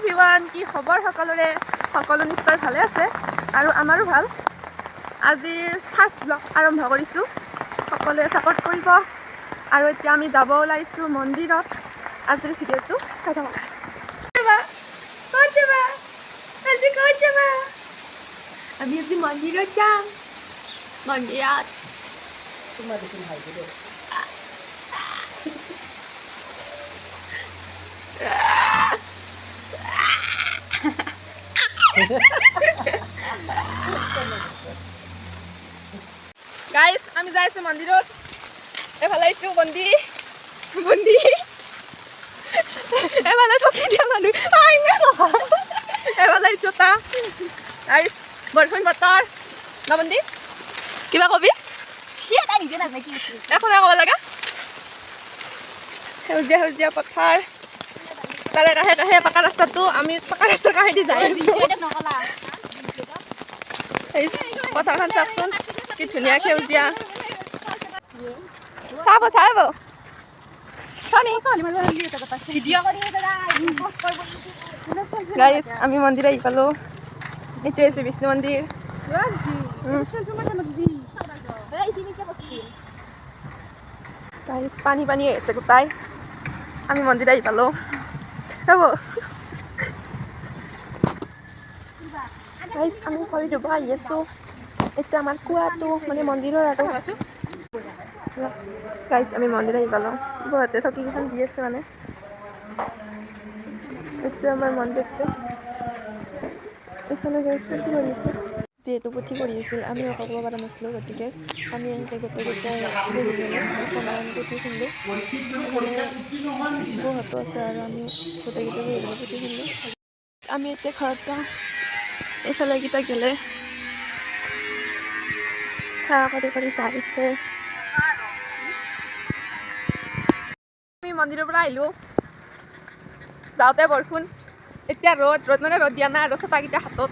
Everyone, কি খবৰ সকলোৰে? সকলো নিশ্চয় ভালে আছে আৰু আমাৰো ভাল। আজিৰ ফাৰ্ষ্ট ব্লগ আৰম্ভ কৰিছোঁ, সকলোৱে ছাপোৰ্ট কৰিব। আৰু এতিয়া আমি যাব ওলাইছোঁ মন্দিৰত। আজিৰ ভিডিঅ'টো চাই থাকক। আমি আজি মন্দিৰত যাম। মন্দিৰত গাইজ, আমি যাই আছোঁ মন্দিৰত। এফালে এইটো বন্দি এফালে ঠকি দিয়া মানুহ, এফালে জোতা। গাইজ, বৰষুণ বতৰ ন বন্দি, কিবা কবি? এখন ক'ব লাগে। সেউজীয়া সেউজীয়া পথাৰ, তাৰে কাষে কাষে পকা ৰাস্তাটো। আমি পকা ৰাস্তাৰ কাষেদি যাই আছোঁ। পথাৰখন চাওকচোন, কি ধুনীয়া সেউজীয়া। চাব গাইজ, আমি মন্দিৰ আহি পালোঁ। এইটোৱে হৈছে বিষ্ণু মন্দিৰ। গাইজ, পানী পানী হৈ আছে গোটাই। আমি মন্দিৰ আহি পালোঁ। গাইজ, আমি ভৰি ধুব আহি আছোঁ। এইটো আমাৰ কুৱাটো, মানে মন্দিৰৰ আৰু। গাইজ, আমি মন্দিৰ আহি পালোঁ। বহুতে ঠকি কেইখন দি আছে মানে। এইটো আমাৰ মন্দিৰটো। এইফালে গাইজ পুথি পঢ়ি আছে। যিহেতু পুথি পঢ়ি আছিল, আমি একো ক'ব পৰা নাছিলোঁ, গতিকে আমি এনেকৈ গোটেইকেইটাই বহি মেলি অকণমান পুথি শুনিলোঁ। এইফালে বহুতো আছে আৰু আমি গোটেইকেইটাই বহি মেলি পুথি শুনিলোঁ। আমি এতিয়া ঘৰত যাওঁ। এইফালে এইকেইটা গেলে সেৱা কৰি কৰি যাইছে। আমি মন্দিৰৰ পৰা আহিলোঁ। যাওঁতে বৰষুণ, এতিয়া ৰ'দ মানে ৰ'দ দিয়া নাই আৰু ছটাকেইটা হাতত।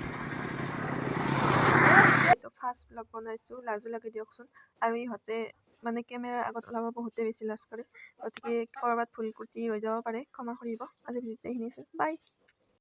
ফাৰ্ষ্ট ব্লগ বনাইছোঁ, লাজো লাগে দিয়কচোন। আৰু ইহঁতে মানে কেমেৰাৰ আগত ওলাব বহুতে বেছি লাজ কৰে, গতিকে ক'ৰবাত ভুল ক্ৰুটি হৈ যাব পাৰে, ক্ষমা কৰিব। আজি ভিডিঅ'টো এইখিনি আছিল, বাই।